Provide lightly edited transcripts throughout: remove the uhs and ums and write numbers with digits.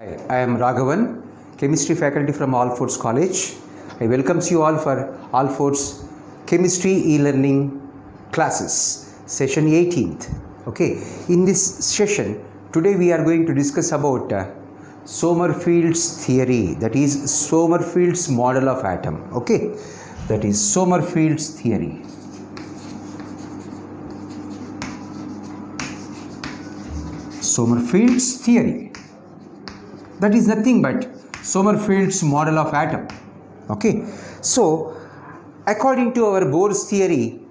I am Raghavan, chemistry faculty from Alfords College. I welcome you all for Alfords chemistry e-learning classes, session 18th. Okay, in this session, today we are going to discuss about Sommerfield's theory, that is Sommerfield's model of atom. Okay, that is Sommerfield's theory. Sommerfield's theory. That is nothing but Sommerfield's model of atom. Okay, so according to our Bohr's theory,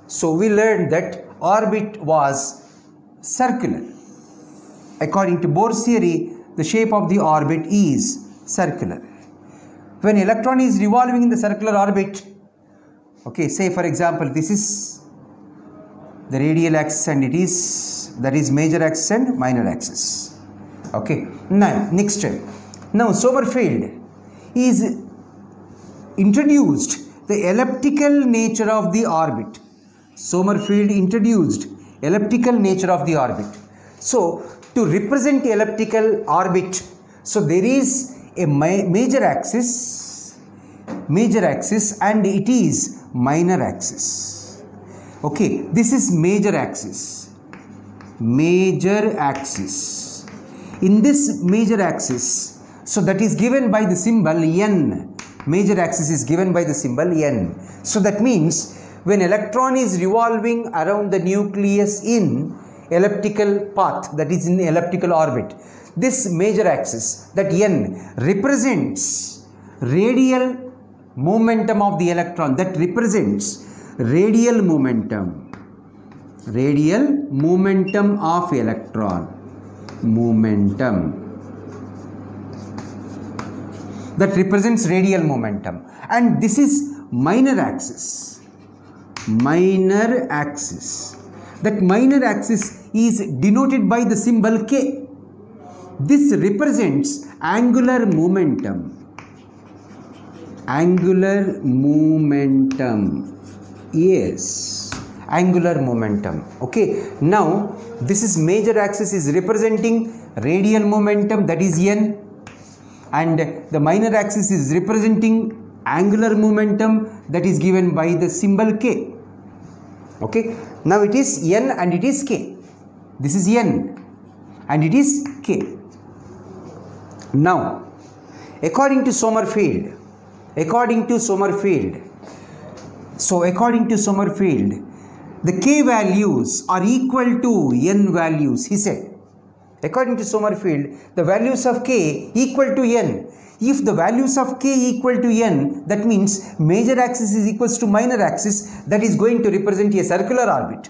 so we learned that orbit was circular. According to Bohr's theory, the shape of the orbit is circular. When electron is revolving in the circular orbit, okay, say for example, this is the radial axis and that is major axis and minor axis. Okay, now next step. Now Sommerfield is introduced the elliptical nature of the orbit. Sommerfield introduced elliptical nature of the orbit. So to represent elliptical orbit, so there is a major axis and it is minor axis. Okay, this is major axis. In this major axis, so that is given by the symbol N. Major axis is given by the symbol N. So that means when electron is revolving around the nucleus in elliptical path, that is in elliptical orbit, this major axis, that N, represents radial momentum of the electron, that represents radial momentum of electron, that represents radial momentum, and this is minor axis. That minor axis is denoted by the symbol K. This represents angular momentum. Yes, angular momentum. Okay, now this is major axis is representing radial momentum, that is N, and the minor axis is representing angular momentum, that is given by the symbol K. Okay, now it is N and it is K. This is N and it is K. Now, according to Sommerfield, the K values are equal to N values, he said. According to Sommerfield, the values of K equal to N. If the values of K equal to N, that means major axis is equals to minor axis, that is going to represent a circular orbit.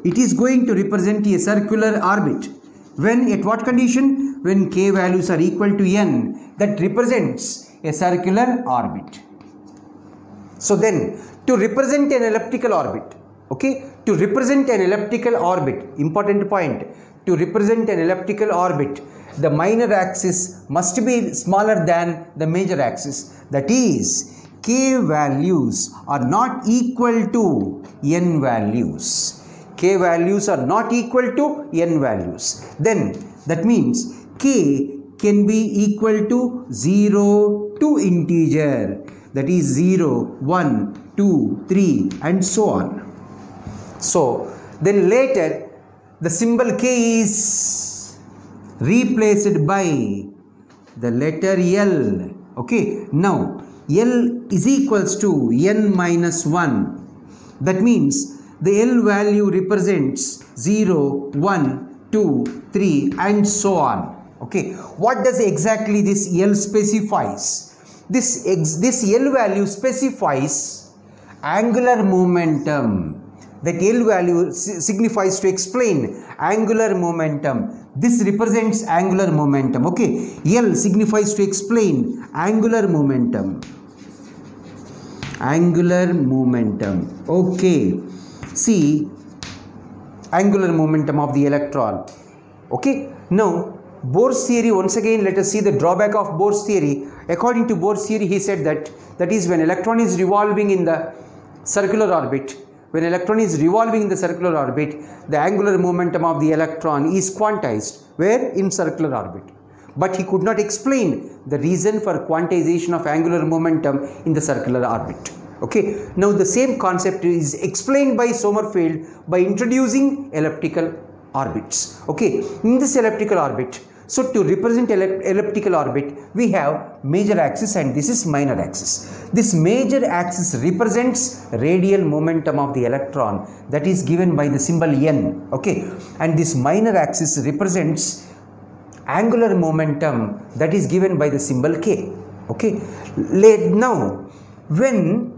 It is going to represent a circular orbit. When, at what condition? When K values are equal to N, that represents a circular orbit. So then, to represent an elliptical orbit, okay, to represent an elliptical orbit, important point, to represent an elliptical orbit, the minor axis must be smaller than the major axis. That is, K values are not equal to N values. K values are not equal to N values. Then, that means K can be equal to 0 to integer. That is 0, 1, 2, 3 and so on. So, then later the symbol K is replaced by the letter L. Okay, now L is equals to N minus 1. That means the L value represents 0, 1, 2, 3 and so on. Okay, what does exactly this L specifies? This L value specifies angular momentum. That L value signifies to explain angular momentum. This represents angular momentum. Okay, L signifies to explain angular momentum. Okay, see, angular momentum of the electron. Okay, now Bohr's theory, once again let us see the drawback of Bohr's theory. According to Bohr's theory, he said that is when electron is revolving in the circular orbit, When electron is revolving in the circular orbit, the angular momentum of the electron is quantized. Where? In circular orbit. but he could not explain the reason for quantization of angular momentum in the circular orbit. Okay, now the same concept is explained by Sommerfeld by introducing elliptical orbits. Okay, in this elliptical orbit, so to represent elliptical orbit, we have major axis and this is minor axis. This major axis represents radial momentum of the electron, that is given by the symbol n. Okay, and this minor axis represents angular momentum, that is given by the symbol k. Okay, now when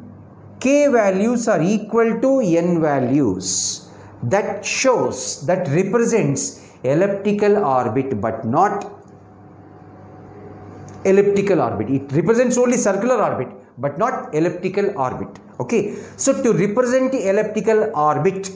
k values are equal to n values, that shows, that represents elliptical orbit but not elliptical orbit. It represents only circular orbit but not elliptical orbit. Okay, so to represent the elliptical orbit,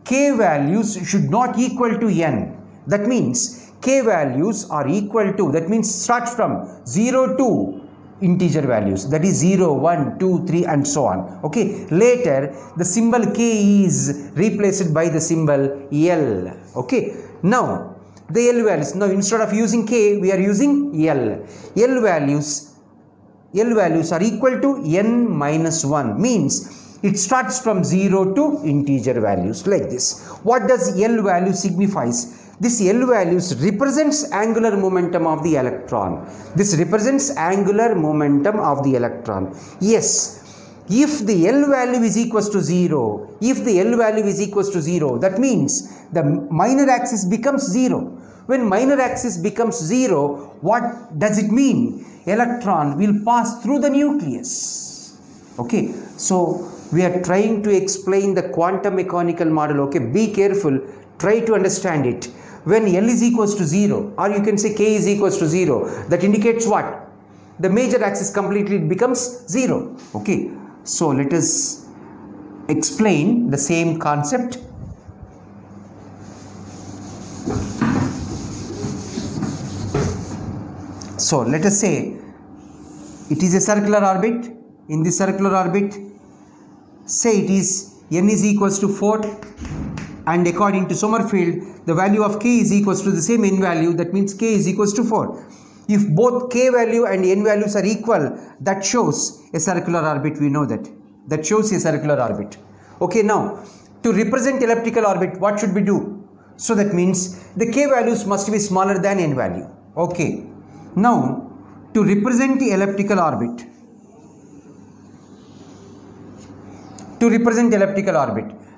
k values should not equal to n. That means k values are equal to, that means starts from 0 to integer values, that is 0, 1, 2, 3 and so on. Okay, later the symbol k is replaced by the symbol L. Okay, now the L values, now instead of using k we are using L. L values are equal to n minus 1, means it starts from 0 to integer values like this. What does L value signifies? This L values represents angular momentum of the electron. This represents angular momentum of the electron. Yes, if the L value is equals to 0, that means the minor axis becomes 0. When minor axis becomes 0, what does it mean? Electron will pass through the nucleus. Okay, so we are trying to explain the quantum mechanical model. Okay, be careful, try to understand it. When L is equals to 0, or you can say k is equals to 0, that indicates what? The major axis completely becomes 0. Okay, so let us explain the same concept. So let us say it is a circular orbit. In this circular orbit, say it is n is equals to 4, and according to Sommerfeld, the value of k is equals to the same n value, that means k is equals to 4. If both k value and n values are equal, that shows a circular orbit, we know that. That shows a circular orbit. Okay, now to represent elliptical orbit, what should we do? So that means the k values must be smaller than n value. Okay, now to represent the elliptical orbit,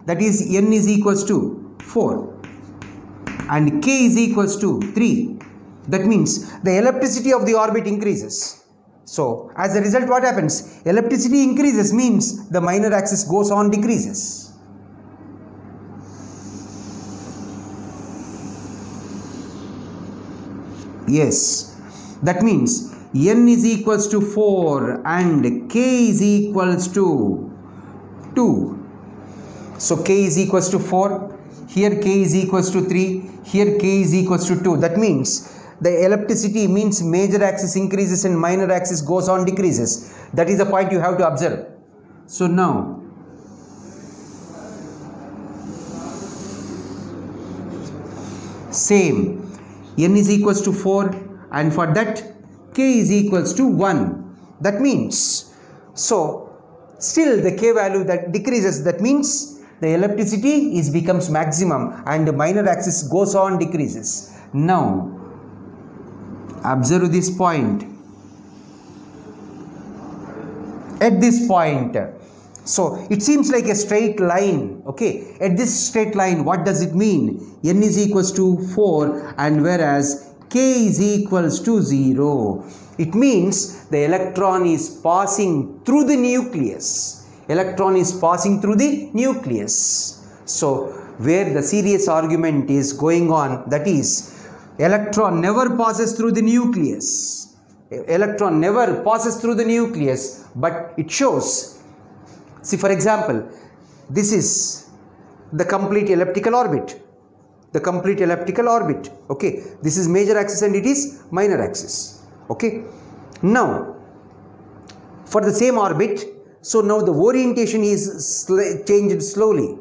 that is n is equals to 4 and k is equals to 3. That means the ellipticity of the orbit increases. So as a result, what happens? Ellipticity increases means the minor axis goes on decreases. Yes, that means n is equals to 4 and k is equals to 2. So k is equals to 4, here k is equals to 3, here k is equals to 2. That means the ellipticity means major axis increases and minor axis goes on decreases. That is the point you have to observe. So now same, n is equals to 4 and for that k is equals to 1. That means, so still the k value that decreases, that means the ellipticity becomes maximum and the minor axis goes on decreases. Now observe this point. At this point, so it seems like a straight line. Okay, at this straight line, what does it mean? N is equals to 4 and whereas k is equals to 0. It means the electron is passing through the nucleus. Electron is passing through the nucleus. So where the serious argument is going on, that is electron never passes through the nucleus. Electron never passes through the nucleus, but it shows. See, for example, this is the complete elliptical orbit. Okay, this is major axis and it is minor axis. Okay, now for the same orbit, so now the orientation is changed slowly.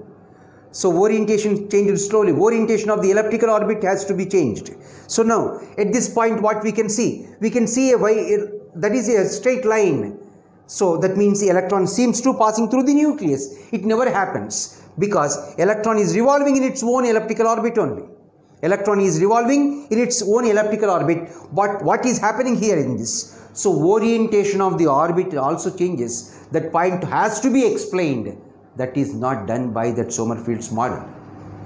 So orientation changed slowly. Orientation of the elliptical orbit has to be changed. So now at this point what we can see? We can see that is a straight line. So that means the electron seems to passing through the nucleus. It never happens because electron is revolving in its own elliptical orbit only. Electron is revolving in its own elliptical orbit. But what is happening here in this? So orientation of the orbit also changes. That point has to be explained. That is not done by that Sommerfield's model.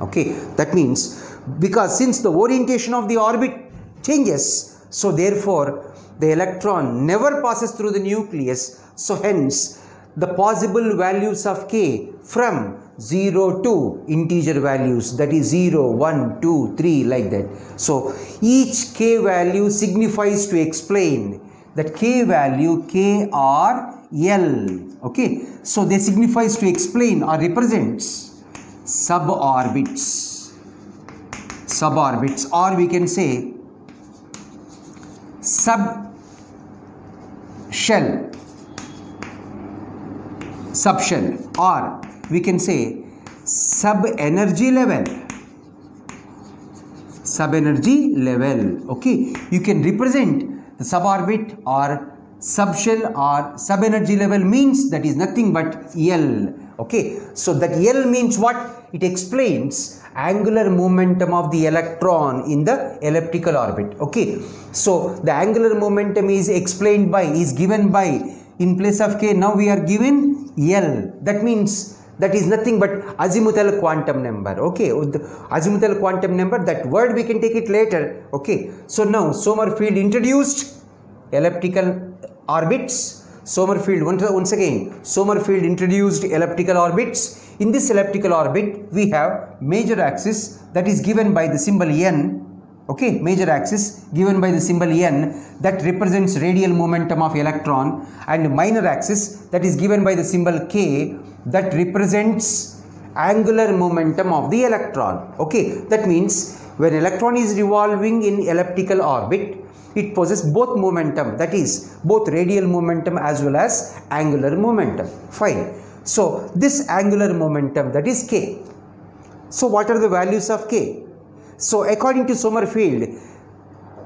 Okay, that means because since the orientation of the orbit changes, so therefore the electron never passes through the nucleus. So hence the possible values of k from 0 to integer values, that is 0, 1, 2, 3 like that. So each k value signifies to explain that k value k or L. Okay, so they signifies to explain or represents suborbits, or we can say subshell, or we can say sub-energy level. Okay, you can represent the suborbit or subshell or sub-energy level means that is nothing but L. Okay, so that L means what? It explains angular momentum of the electron in the elliptical orbit. Okay, so the angular momentum is explained by, is given by, in place of k now we are given L. That means that is nothing but azimuthal quantum number. Okay, azimuthal quantum number, that word we can take it later. Okay, so now Sommerfeld introduced elliptical orbits. Once again Sommerfeld introduced elliptical orbits. In this elliptical orbit we have major axis that is given by the symbol n. Okay, major axis given by the symbol n that represents radial momentum of electron, and minor axis that is given by the symbol k that represents angular momentum of the electron. Okay, that means when electron is revolving in elliptical orbit, it possesses both momentum, that is both radial momentum as well as angular momentum. Fine. So this angular momentum, that is k. So what are the values of k? So according to Sommerfeld,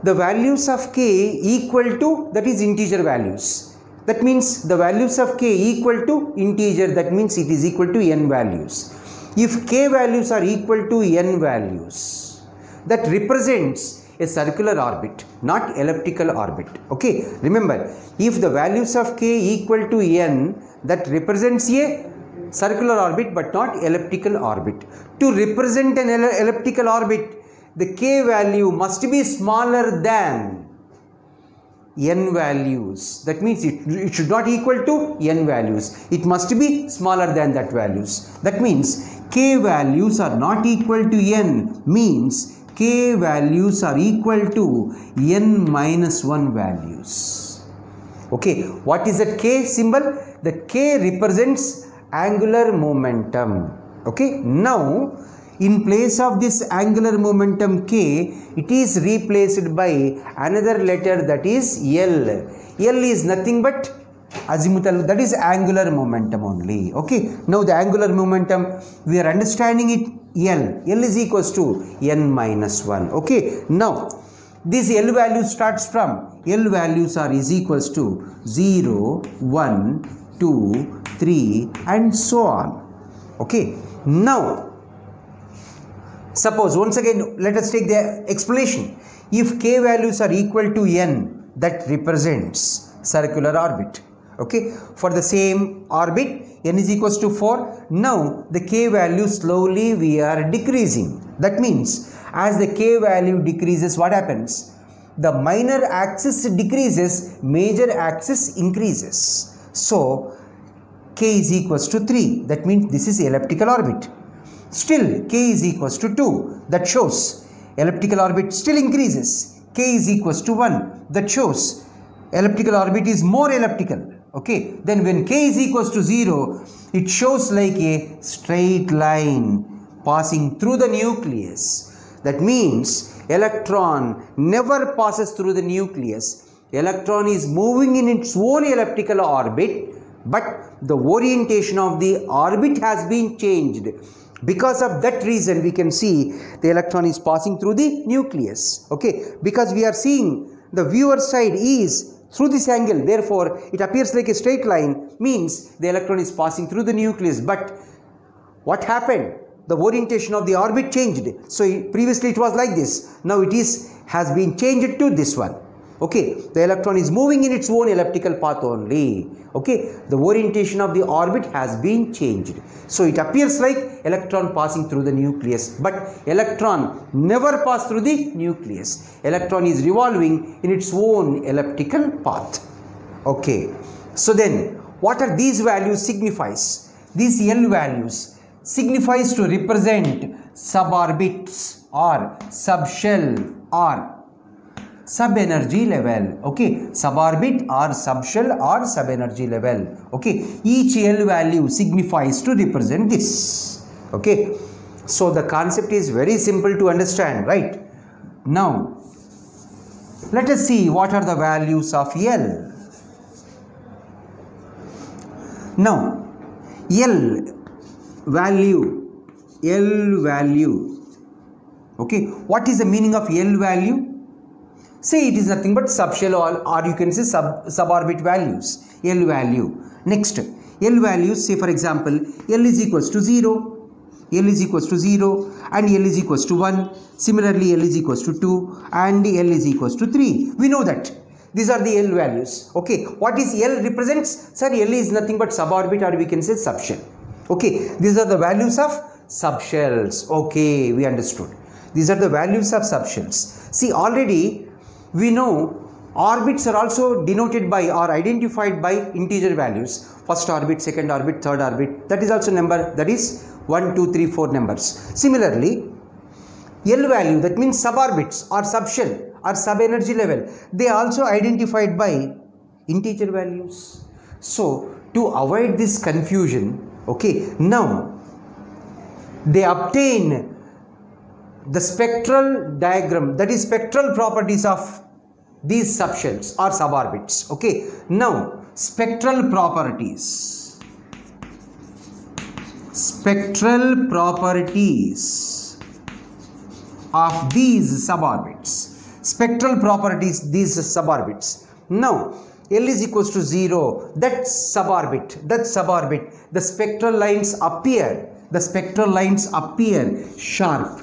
the values of k equal to, that is integer values. That means the values of k equal to integer, that means it is equal to n values. If k values are equal to n values, that represents a circular orbit, not elliptical orbit. Okay, remember, if the values of k equal to n, that represents a circular orbit but not elliptical orbit. To represent an elliptical orbit, the k value must be smaller than n values. That means it should not equal to n values. It must be smaller than that values. That means k values are not equal to n means k values are equal to n minus 1 values. Okay, what is that k symbol? The k represents angular momentum. Okay, now in place of this angular momentum k, it is replaced by another letter, that is L. L is nothing but azimuthal, that is angular momentum only. Okay, now the angular momentum, we are understanding it L. L is equals to n minus 1. Okay, now this L value starts from, L values are is equals to 0, 1, 2, 3 and so on. Okay, now suppose once again let us take the explanation. If k values are equal to n, that represents circular orbit. Okay, for the same orbit n is equals to 4. Now the k value slowly we are decreasing. That means as the k value decreases, what happens? The minor axis decreases, major axis increases. So k is equals to 3. That means this is elliptical orbit. Still k is equals to 2. That shows elliptical orbit still increases. K is equals to 1. That shows elliptical orbit is more elliptical. Okay, then when k is equals to 0, it shows like a straight line passing through the nucleus. That means electron never passes through the nucleus. Electron is moving in its own elliptical orbit, but the orientation of the orbit has been changed. Because of that reason, we can see the electron is passing through the nucleus. Okay, because we are seeing the viewer side is through this angle, therefore it appears like a straight line, means the electron is passing through the nucleus. But what happened? The orientation of the orbit changed. So previously it was like this, now it has been changed to this one. Okay, the electron is moving in its own elliptical path only. Okay, the orientation of the orbit has been changed. So it appears like electron passing through the nucleus, but electron never pass through the nucleus. Electron is revolving in its own elliptical path. Okay, so then what are these values signifies? These L values signifies to represent suborbits or subshell or sub-energy level. Okay, suborbit or subshell or sub-energy level. Okay, each L value signifies to represent this. Okay, so the concept is very simple to understand, right? Now let us see what are the values of L. Now L value, okay, what is the meaning of L value? Say it is nothing but subshell or you can say suborbit values, L value. Next, L values, say for example, L is equals to 0, L is equals to 0 and L is equals to 1. Similarly, L is equals to 2 and L is equals to 3. We know that. These are the L values. Okay, what is L represents? Sir, L is nothing but suborbit or we can say subshell. Okay, these are the values of subshells. Okay, we understood. These are the values of subshells. See, already we know orbits are also denoted by or identified by integer values. First orbit, second orbit, third orbit. That is also number, that is 1, 2, 3, 4 numbers. Similarly, L value, that means suborbits or subshell or sub-energy level, they are also identified by integer values. So to avoid this confusion, okay, now they obtain the spectral diagram, that is spectral properties of these subshells or suborbits. Okay, now spectral properties of these suborbits, spectral properties these suborbits. Now L is equals to 0, that suborbit, the spectral lines appear sharp.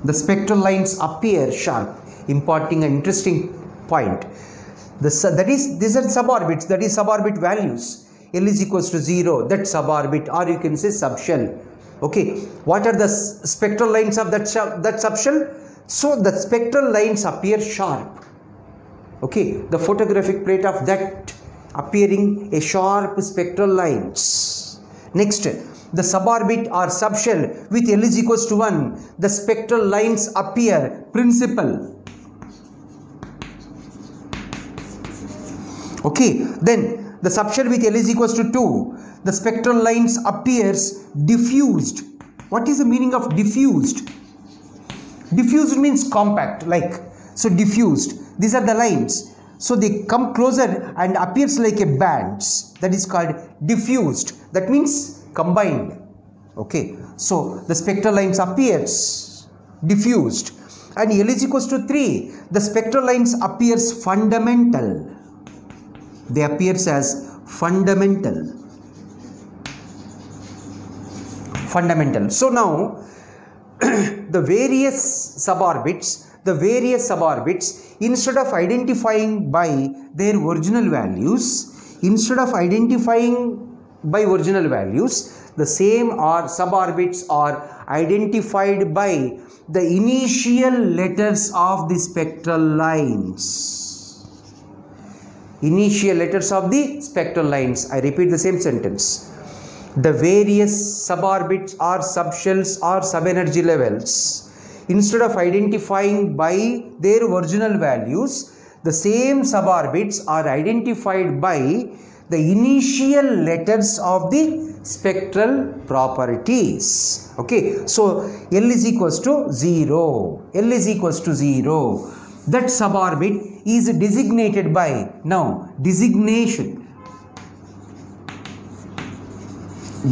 The spectral lines appear sharp, imparting an interesting point. These are suborbits, that is suborbit values. L is equals to 0, that suborbit or you can say subshell. Okay, what are the spectral lines of that subshell? So the spectral lines appear sharp. Okay, the photographic plate of that appearing a sharp spectral lines. Next, the suborbit or subshell with L is equals to 1, the spectral lines appear principal. Okay, then the subshell with L is equals to 2, the spectral lines appears diffused. What is the meaning of diffused? Diffused means compact, like, so diffused. These are the lines. So they come closer and appears like a bands. That is called diffused. That means combined. Okay, so the spectral lines appears diffused and L is equals to 3, the spectral lines appears fundamental. They appears as fundamental. So now the various suborbits, instead of identifying by their original values, the same or suborbits are identified by the initial letters of the spectral lines. Initial letters of the spectral lines. I repeat the same sentence. The various suborbits or subshells or sub-energy levels, instead of identifying by their original values, the same suborbits are identified by the initial letters of the spectral properties. Okay, so L is equals to 0. That suborbit is designated by, now designation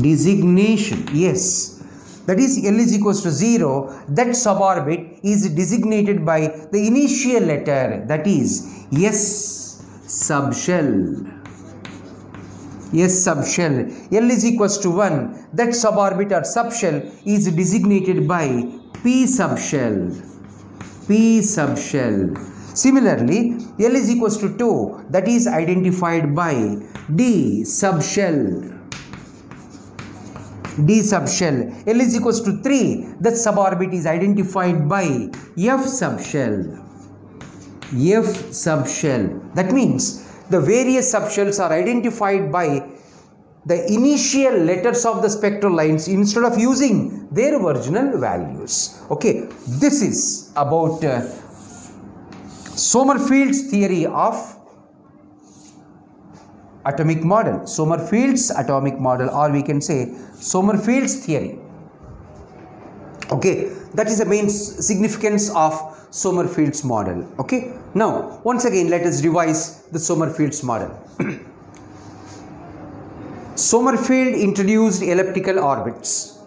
designation, yes, that is L is equals to 0, that suborbit is designated by the initial letter, that is S subshell. S subshell. L is equals to 1, that suborbit or subshell is designated by P subshell. P subshell. Similarly, L is equals to 2, that is identified by D subshell. D subshell. L is equals to 3, that suborbit is identified by F subshell. F subshell. That means the various subshells are identified by the initial letters of the spectral lines instead of using their original values. Okay, this is about Sommerfield's theory of atomic model. Sommerfield's atomic model, or we can say Sommerfield's theory. Okay, that is the main significance of Sommerfield's model. Okay, now once again let us revise the Sommerfield's model. Sommerfield introduced elliptical orbits.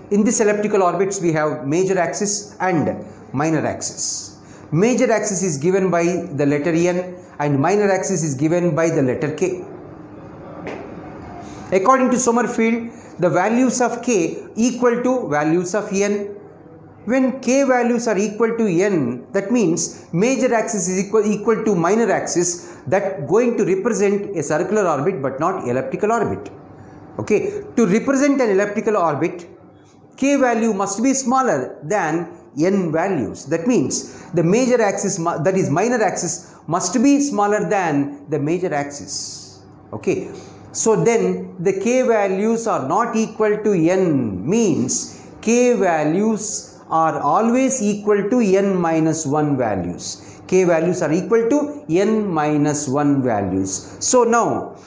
In this elliptical orbits we have major axis and minor axis. Major axis is given by the letter N and minor axis is given by the letter K. According to Sommerfield, the values of K equal to values of N. When K values are equal to N, that means major axis is equal to minor axis, that going to represent a circular orbit but not elliptical orbit. Okay, to represent an elliptical orbit, K value must be smaller than N values. That means the major axis, that is minor axis, must be smaller than the major axis. Okay, so then the K values are not equal to N, means K values are always equal to N minus 1 values. K values are equal to N minus 1 values. So now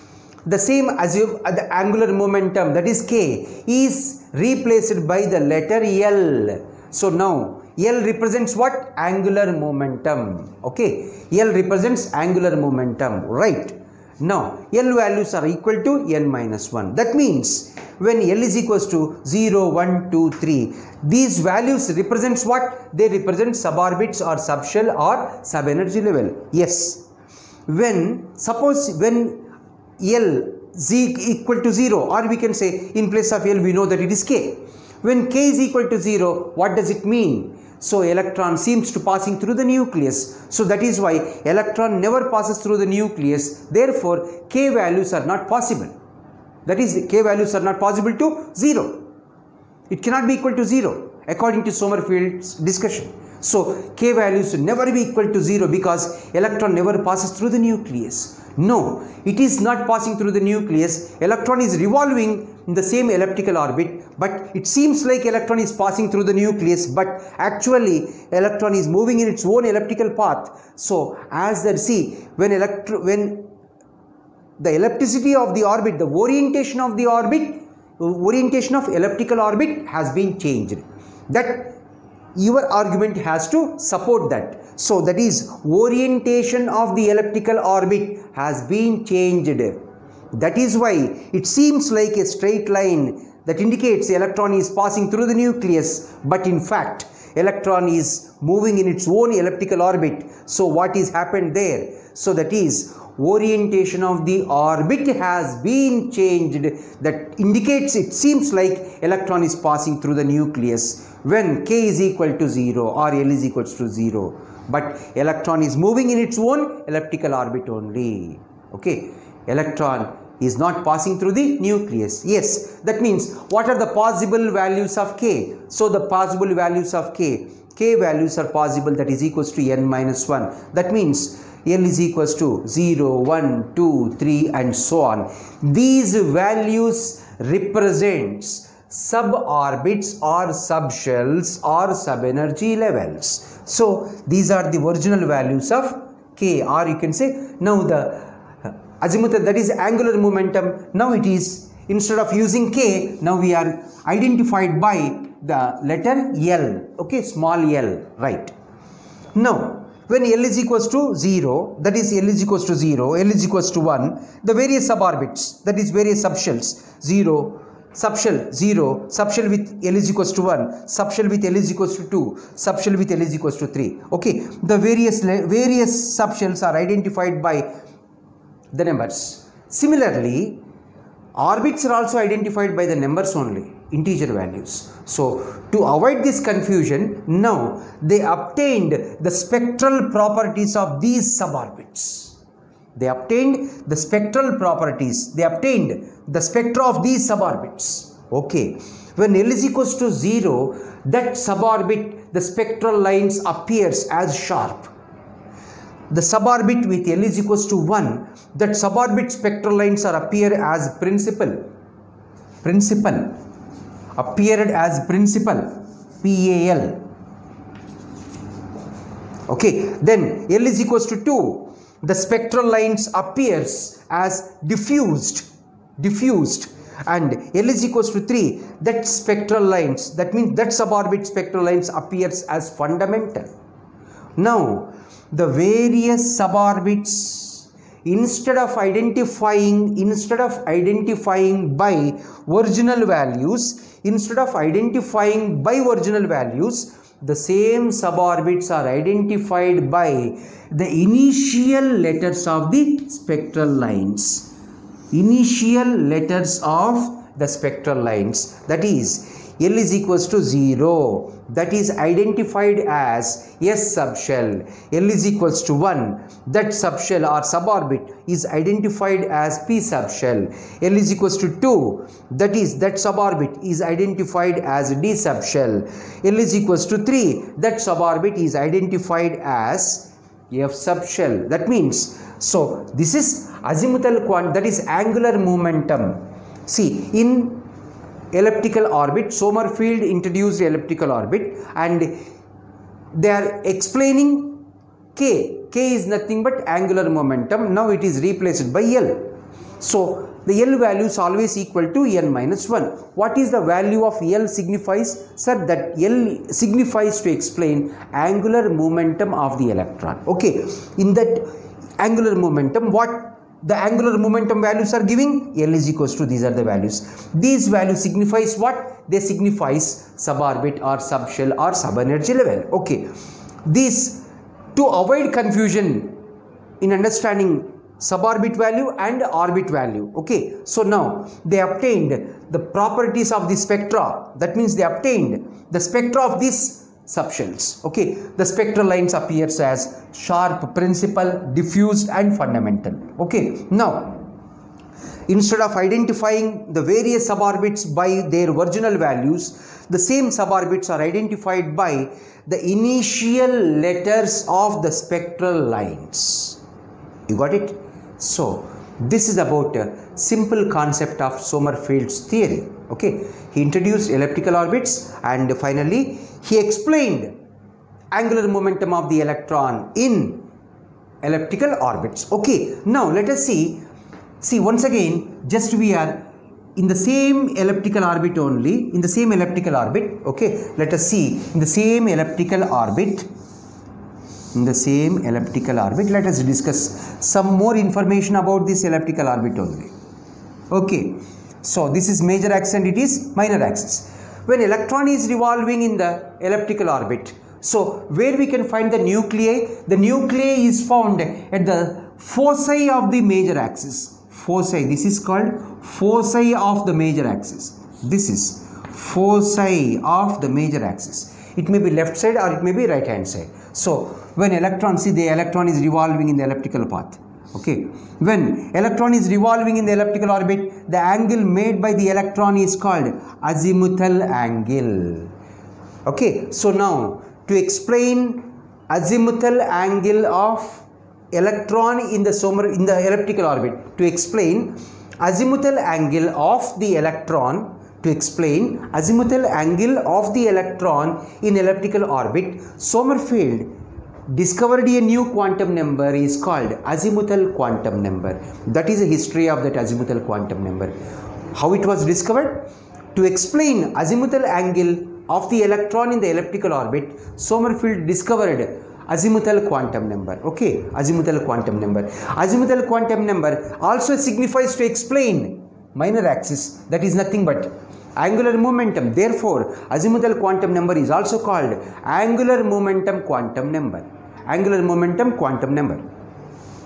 the same assume the angular momentum, that is K, is replaced by the letter L. So now L represents what? Angular momentum. Okay, L represents angular momentum, right? Now L values are equal to N minus 1. That means when L is equals to 0, 1, 2, 3, these values represents what? They represent suborbits or subshell or subenergy level. Yes. When suppose when L z equal to 0, or we can say in place of L we know that it is K. When K is equal to 0, what does it mean? So electron seems to passing through the nucleus. So that is why electron never passes through the nucleus. Therefore, K values are not possible. That is, K values are not possible to 0. It cannot be equal to 0 according to Sommerfield's discussion. So K values should never be equal to 0 because electron never passes through the nucleus. No, it is not passing through the nucleus. Electron is revolving in the same elliptical orbit, but it seems like electron is passing through the nucleus, but actually electron is moving in its own elliptical path. So as that, see, when the ellipticity of the orbit, the orientation of the orbit, orientation of elliptical orbit has been changed. That your argument has to support that. So that is, orientation of the elliptical orbit has been changed. That is why it seems like a straight line that indicates the electron is passing through the nucleus, but in fact electron is moving in its own elliptical orbit. So what is happened there? So that is, orientation of the orbit has been changed. That indicates it seems like electron is passing through the nucleus when K is equal to 0 or L is equals to 0. But electron is moving in its own elliptical orbit only. Okay, electron is not passing through the nucleus. Yes, that means what are the possible values of K? So the possible values of K values are possible, that is equals to N minus 1. That means L is equals to 0, 1, 2, 3 and so on. These values represents suborbits or subshells or subenergy levels. So these are the original values of K, or you can say now the azimuth, that is angular momentum. Now it is, instead of using K, now we are identified by the letter L. Okay, small l, right? Now when L is equals to 0, that is L is equals to 0, L is equals to 1, the various suborbits, that is various subshells, 0, subshell 0, subshell with L is equals to 1, subshell with L is equals to 2, subshell with L is equals to 3. Okay, the various subshells are identified by the numbers. Similarly, orbits are also identified by the numbers only, integer values. So, to avoid this confusion, now they obtained the spectral properties of these suborbits. They obtained the spectral properties. They obtained the spectra of these suborbits. Okay. When L is equals to 0, that suborbit, the spectral lines appears as sharp. The suborbit with L is equals to 1, that suborbit spectral lines are appear as principal. Appeared as principal. PAL. Okay. Then L is equals to 2. The spectral lines appears as diffused, and L is equals to 3, that spectral lines, that means that suborbit spectral lines appears as fundamental. Now, the various suborbits, instead of identifying by original values, the same suborbits are identified by the initial letters of the spectral lines. That is, L is equals to 0, that is identified as S subshell. L is equals to 1, that subshell or suborbit is identified as P subshell. L is equals to 2, that is that suborbit is identified as D subshell. L is equals to 3, that suborbit is identified as F subshell. That means, so this is azimuthal quantity, that is angular momentum. See, in elliptical orbit, Sommerfeld introduced elliptical orbit, and they are explaining K. K is nothing but angular momentum. Now it is replaced by L. So the L value is always equal to n minus 1. What is the value of L signifies? Sir, that L signifies to explain angular momentum of the electron. Okay, in that angular momentum, what the angular momentum values are giving? L is equals to, these are the values. These values signifies what? They signifies suborbit or subshell or subenergy level. Okay, this, to avoid confusion in understanding suborbit value and orbit value. Okay, so now they obtained the properties of the spectra. That means they obtained the spectra of these subshells. Okay, the spectral lines appears as sharp, principal, diffused and fundamental. Okay, now instead of identifying the various suborbits by their original values, the same suborbits are identified by the initial letters of the spectral lines. You got it? So this is about a simple concept of Sommerfeld's theory. Okay, he introduced elliptical orbits, and finally he explained angular momentum of the electron in elliptical orbits. Okay, now let us see once again, just we are in the same elliptical orbit only, in the same elliptical orbit. Okay, let us see in the same elliptical orbit. Let us discuss some more information about this elliptical orbit only. Okay, so this is major axis and it is minor axis. When electron is revolving in the elliptical orbit, so where we can find the nuclei? The nuclei is found at the foci of the major axis. Foci, this is called foci of the major axis. This is foci of the major axis. It may be left side or it may be right hand side. So when electron, see the electron is revolving in the elliptical path. Okay, when electron is revolving in the elliptical orbit, the angle made by the electron is called azimuthal angle. Okay, so now to explain azimuthal angle of electron in the elliptical orbit, to explain azimuthal angle of the electron, in elliptical orbit, Sommerfeld discovered a new quantum number is called azimuthal quantum number. That is the history of that azimuthal quantum number. How it was discovered? To explain azimuthal angle of the electron in the elliptical orbit, Sommerfeld discovered azimuthal quantum number. Okay, azimuthal quantum number. Azimuthal quantum number also signifies to explain minor axis, that is nothing but angular momentum. Therefore, azimuthal quantum number is also called angular momentum quantum number. Angular momentum quantum number.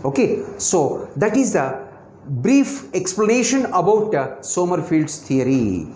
Okay, so that is the brief explanation about Sommerfield's theory.